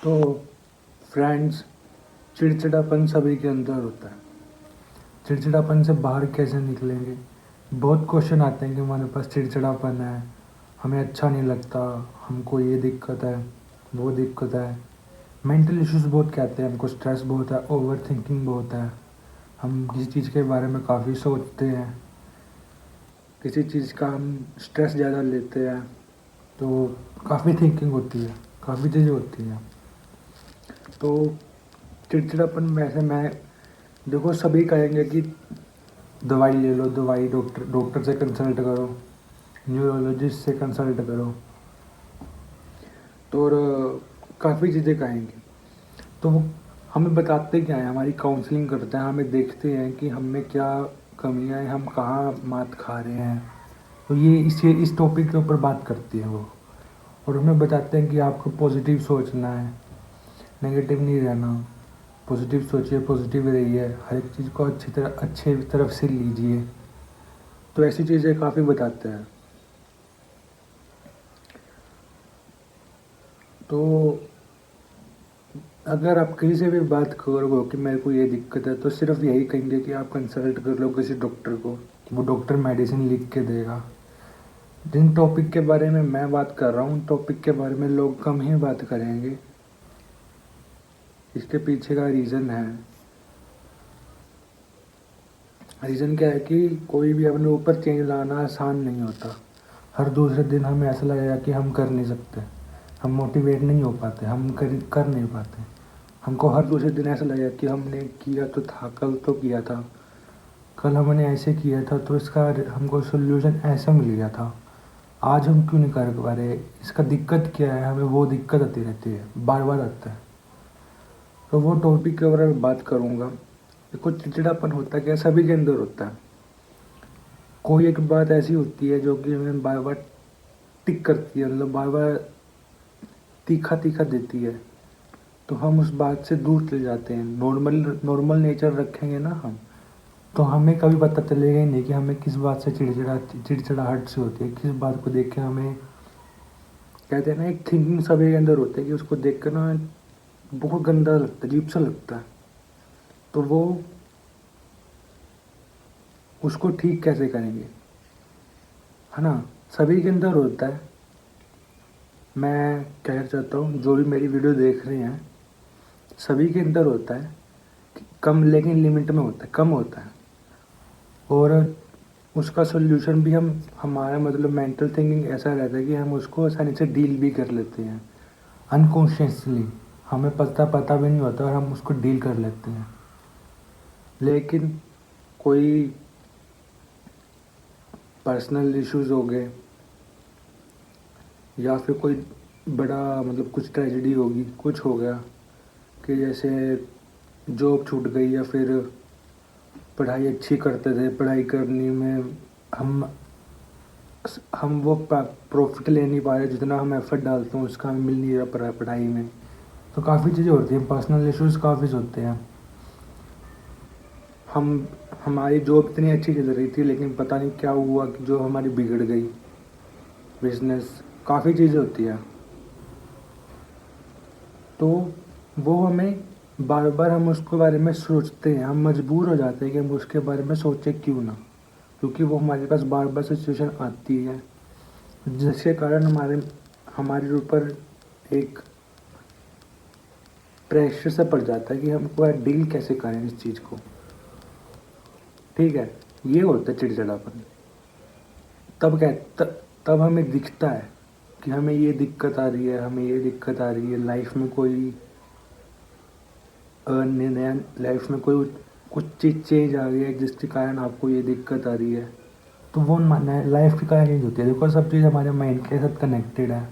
तो फ्रेंड्स, चिड़चिड़ापन सभी के अंदर होता है। चिड़चिड़ापन से बाहर कैसे निकलेंगे? बहुत क्वेश्चन आते हैं कि हमारे पास चिड़चिड़ापन है, हमें अच्छा नहीं लगता, हमको ये दिक्कत है, वो दिक्कत है। मेंटल इश्यूज बहुत कहते हैं, हमको स्ट्रेस बहुत है, ओवर थिंकिंग बहुत है। हम किसी चीज़ के बारे में काफ़ी सोचते हैं, किसी चीज़ का हम स्ट्रेस ज़्यादा लेते हैं, तो काफ़ी थिंकिंग होती है, काफ़ी चीज़ें होती हैं। तो चिड़चिड़ापन वैसे मैं देखो सभी कहेंगे कि दवाई ले लो, दवाई डॉक्टर से कंसल्ट करो, न्यूरोलॉजिस्ट से कंसल्ट करो, तो और काफ़ी चीज़ें कहेंगे। तो वो हमें बताते क्या है, हमारी काउंसलिंग करते हैं, हमें देखते हैं कि हम में क्या कमियां हैं, हम कहाँ मात खा रहे हैं। तो ये इस टॉपिक के ऊपर बात करती है वो, और हमें बताते हैं कि आपको पॉजिटिव सोचना है, नेगेटिव नहीं रहना। पॉजिटिव सोचिए, पॉजिटिव रहिए, हर एक चीज़ को अच्छे तरफ से लीजिए। तो ऐसी चीज़ें काफ़ी बताते हैं। तो अगर आप किसी से भी बात करोगे कि मेरे को ये दिक्कत है, तो सिर्फ यही कहेंगे कि आप कंसल्ट कर लो किसी डॉक्टर को, वो डॉक्टर मेडिसिन लिख के देगा। जिन टॉपिक के बारे में मैं बात कर रहा हूँ, टॉपिक के बारे में लोग कम ही बात करेंगे। इसके पीछे का रीज़न है, रीज़न क्या है कि कोई भी अपने ऊपर चेंज लाना आसान नहीं होता। हर दूसरे दिन हमें ऐसा लगेगा कि हम कर नहीं सकते, हम मोटिवेट नहीं हो पाते, हम कर नहीं पाते। हमको हर दूसरे दिन ऐसा लगेगा कि हमने किया तो था, कल तो किया था, कल हमने ऐसे किया था, तो इसका हमको सोल्यूशन ऐसा मिल गया था, आज हम क्यों नहीं कर पा रहे? इसका दिक्कत क्या है? हमें वो दिक्कत आती रहती है, बार बार आता है। तो वो टॉपिक के ऊपर मैं बात करूँगा। देखो चिड़चिड़ापन होता क्या, सभी के अंदर होता है। कोई एक बात ऐसी होती है जो कि हमें बार बार टिक करती है, मतलब बार बार तीखा तीखा देती है, तो हम उस बात से दूर चले जाते हैं। नॉर्मल नॉर्मल नेचर रखेंगे ना हम, तो हमें कभी पता चलेगा ही नहीं कि हमें किस बात से चिड़चिड़ाहट से होती है, किस बात को देख के हमें, कहते हैं ना, एक थिंकिंग सभी के अंदर होता है कि उसको देख कर ना बहुत गंदा लगता है, अजीब सा लगता है। तो वो उसको ठीक कैसे करेंगे, है ना? सभी के अंदर होता है। मैं कहना चाहता हूँ जो भी मेरी वीडियो देख रहे हैं, सभी के अंदर होता है, कम लेकिन लिमिट में होता है, कम होता है। और उसका सोल्यूशन भी हमारा मतलब मेंटल थिंकिंग ऐसा रहता है कि हम उसको आसानी से डील भी कर लेते हैं, अनकॉन्शियसली। हमें पता भी नहीं होता और हम उसको डील कर लेते हैं। लेकिन कोई पर्सनल इश्यूज हो गए, या फिर कोई बड़ा मतलब कुछ ट्रेजेडी होगी, कुछ हो गया कि जैसे जॉब छूट गई, या फिर पढ़ाई अच्छी करते थे, पढ़ाई करने में हम हम वो प्रॉफिट ले नहीं पा रहे, जितना हम एफर्ट डालते हैं उसका हमें मिल नहीं रहा पढ़ाई में। तो काफ़ी चीज़ें होती हैं, पर्सनल इश्यूज काफ़ी होते हैं। हम हमारी जॉब इतनी अच्छी चल रही थी, लेकिन पता नहीं क्या हुआ कि जो हमारी बिगड़ गई, बिजनेस, काफ़ी चीज़ें होती हैं। तो वो हमें बार बार हम उसके बारे में सोचते हैं, हम मजबूर हो जाते हैं कि हम उसके बारे में सोचें क्यों ना, क्योंकि वो हमारे पास बार बार सिचुएशन आती है, जिसके कारण हमारे ऊपर एक प्रेशर सा पड़ जाता है कि हमको डील कैसे करें इस चीज़ को। ठीक है, ये होता है चिड़चिड़ापन। तब क्या तब हमें दिखता है कि हमें ये दिक्कत आ रही है, हमें ये दिक्कत आ रही है, लाइफ में कोई नया, लाइफ में कोई कुछ चीज़ चेंज आ गई है जिसके कारण आपको ये दिक्कत आ रही है। तो वो लाइफ की कारण चेंज होती है। देखो सब चीज़ हमारे माइंड के साथ कनेक्टेड है,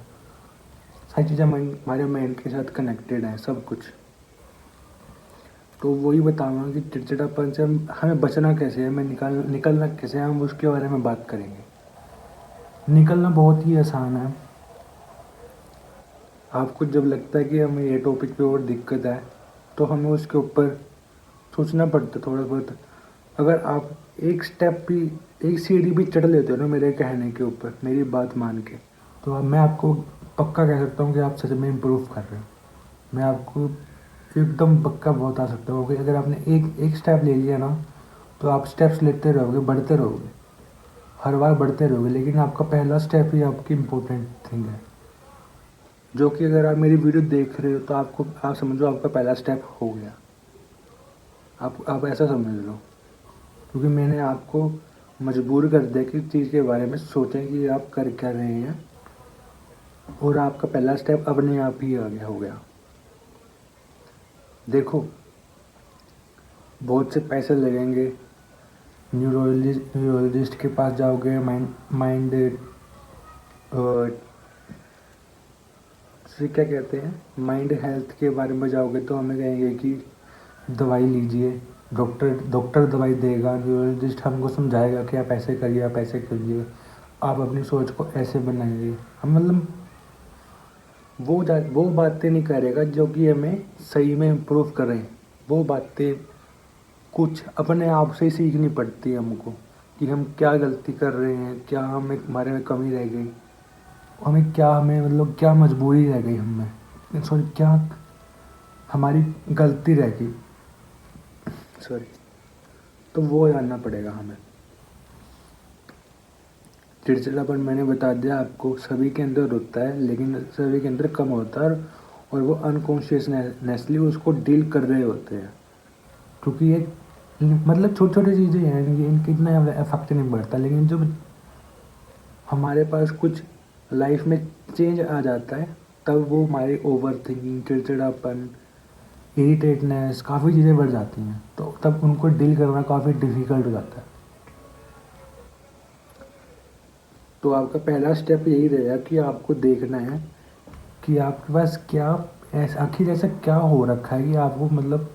सारी चीज़ें हमारे माइंड के साथ कनेक्टेड है, सब कुछ। तो वही बताऊँगा कि चिड़चिड़ापन से हमें बचना कैसे है, हमें निकलना कैसे है, हम उसके बारे में बात करेंगे। निकलना बहुत ही आसान है। आपको जब लगता है कि हमें ये टॉपिक पे और दिक्कत है, तो हमें उसके ऊपर सोचना पड़ता है थोड़ा बहुत। अगर आप एक स्टेप भी, एक सीढ़ी भी चढ़ लेते हो ना मेरे कहने के ऊपर, मेरी बात मान के, तो अब मैं आपको पक्का कह सकता हूँ कि आप सच में इम्प्रूव कर रहे हो। मैं आपको एकदम पक्का बता सकता हूँ कि अगर आपने एक एक स्टेप ले लिया ना, तो आप स्टेप्स लेते रहोगे, बढ़ते रहोगे, हर बार बढ़ते रहोगे, लेकिन आपका पहला स्टेप ही आपकी इम्पोर्टेंट थिंग है, जो कि अगर आप मेरी वीडियो देख रहे हो तो आप समझो आपका पहला स्टेप हो गया। आप ऐसा समझ लो, क्योंकि मैंने आपको मजबूर कर दिया कि चीज़ के बारे में सोचें कि आप कर क्या रहे हैं, और आपका पहला स्टेप अपने आप ही आ गया, हो गया। देखो, बहुत से पैसे लगेंगे, न्यूरोलॉजिस्ट के पास जाओगे, माइंड से क्या कहते हैं, माइंड हेल्थ के बारे में जाओगे तो हमें कहेंगे कि दवाई लीजिए, डॉक्टर दवाई देगा, न्यूरोलॉजिस्ट हमको समझाएगा कि आप ऐसे करिए, आप ऐसे करिए, आप अपनी सोच को ऐसे बनाइए। हम मतलब वो बातें नहीं करेगा जो कि हमें सही में इम्प्रूव करें। वो बातें कुछ अपने आप से ही सीखनी पड़ती है हमको, कि हम क्या गलती कर रहे हैं, क्या हमें हमारे में कमी रह गई, हमें मतलब क्या मजबूरी रह गई हमें, सॉरी क्या हमारी गलती रह गई, सॉरी। तो वो जानना पड़ेगा हमें। चिड़चिड़ापन मैंने बता दिया आपको, सभी के अंदर होता है, लेकिन सभी के अंदर कम होता है, और वो अनकॉन्शियसनेसली उसको डील कर रहे होते हैं, क्योंकि ये मतलब छोटी छोटी चीज़ें हैं, इनकी इतना इफेक्ट नहीं पड़ता, लेकिन जब हमारे पास कुछ लाइफ में चेंज आ जाता है, तब वो हमारी ओवर थिंकिंग, चिड़चिड़ापन, इरिटेटनेस, काफ़ी चीज़ें बढ़ जाती हैं, तो तब उनको डील करना काफ़ी डिफ़िकल्ट हो जाता है। तो आपका पहला स्टेप यही रहेगा कि आपको देखना है कि आपके पास क्या ऐसा, आखिर ऐसा क्या हो रखा है कि आपको मतलब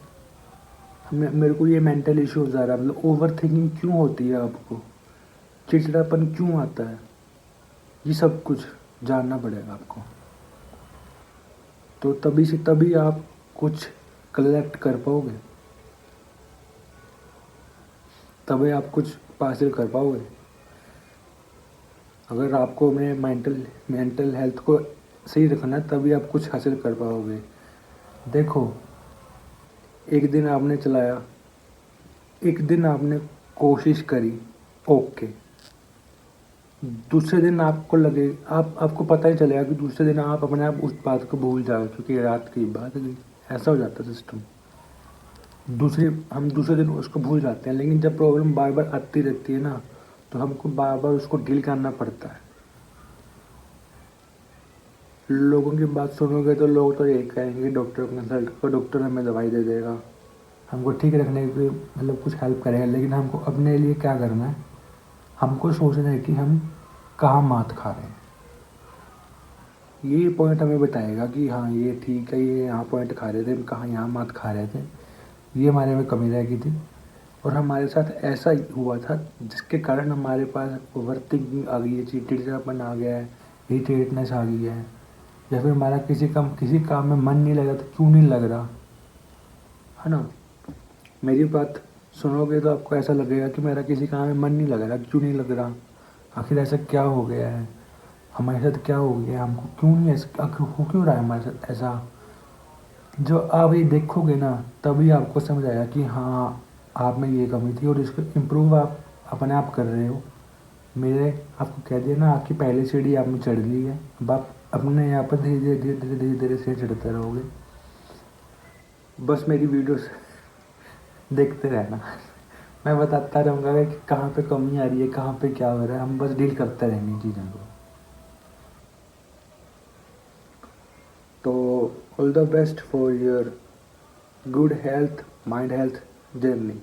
मेरे को ये मेंटल इश्यूज आ रहा है, मतलब ओवर थिंकिंग क्यों होती है आपको, चिड़चिड़ापन क्यों आता है, ये सब कुछ जानना पड़ेगा आपको। तो तभी आप कुछ कलेक्ट कर पाओगे, तभी आप कुछ हासिल कर पाओगे। अगर आपको मैं मेंटल हेल्थ को सही रखना है, तभी आप कुछ हासिल कर पाओगे। देखो, एक दिन आपने चलाया, एक दिन आपने कोशिश करी, ओके, दूसरे दिन आपको लगे, आपको पता ही चलेगा कि दूसरे दिन आप अपने आप उस बात को भूल जाओगे, क्योंकि रात की बात है, ऐसा हो जाता है सिस्टम। हम दूसरे दिन उसको भूल जाते हैं, लेकिन जब प्रॉब्लम बार बार आती रहती है ना, तो हमको बार बार उसको डील करना पड़ता है। लोगों की बात सुनोगे तो लोग तो यही कहेंगे डॉक्टर को कंसल्ट करो, डॉक्टर हमें दवाई दे देगा, हमको ठीक रखने की मतलब कुछ हेल्प करेगा, लेकिन हमको अपने लिए क्या करना है, हमको सोचना है कि हम कहाँ मात खा रहे हैं। ये पॉइंट हमें बताएगा कि हाँ ये ठीक है, ये यहाँ पॉइंट खा रहे थे, हम कहाँ यहाँ मात खा रहे थे, ये हमारे में कमी रह गई थी, और हमारे साथ ऐसा हुआ था जिसके कारण हमारे पास ओवर थिंकिंग आ गई है, चिड़चिड़ापन आ गया है, इरिटेटनेस आ गई है, या फिर हमारा किसी काम में मन नहीं लगा, तो क्यों नहीं लग रहा है ना। मेरी बात सुनोगे तो आपको ऐसा लगेगा कि मेरा किसी काम में मन नहीं लग रहा, क्यों नहीं लग रहा, आखिर ऐसा क्या हो गया है, हमारे साथ क्या हो गया, हमको क्यों नहीं ऐसा, आखिर हो क्यों रहा है हमारे साथ ऐसा। जो आप ये देखोगे ना, तभी आपको समझ आएगा कि हाँ आप में ये कमी थी, और इसको इम्प्रूव आप अपने आप कर रहे हो। मेरे आपको कह दिया ना, आपकी पहली सीढ़ी आपने चढ़ ली है, अब आप अपने यहाँ पर धीरे धीरे धीरे धीरे धीरे धीरे से चढ़ते रहोगे। बस मेरी वीडियोस देखते रहना। मैं बताता रहूँगा कि कहाँ पे कमी आ रही है, कहाँ पे क्या हो रहा है, हम बस डील करते रहेंगे चीज़ों को। तो all the best for your good health, mind health journey.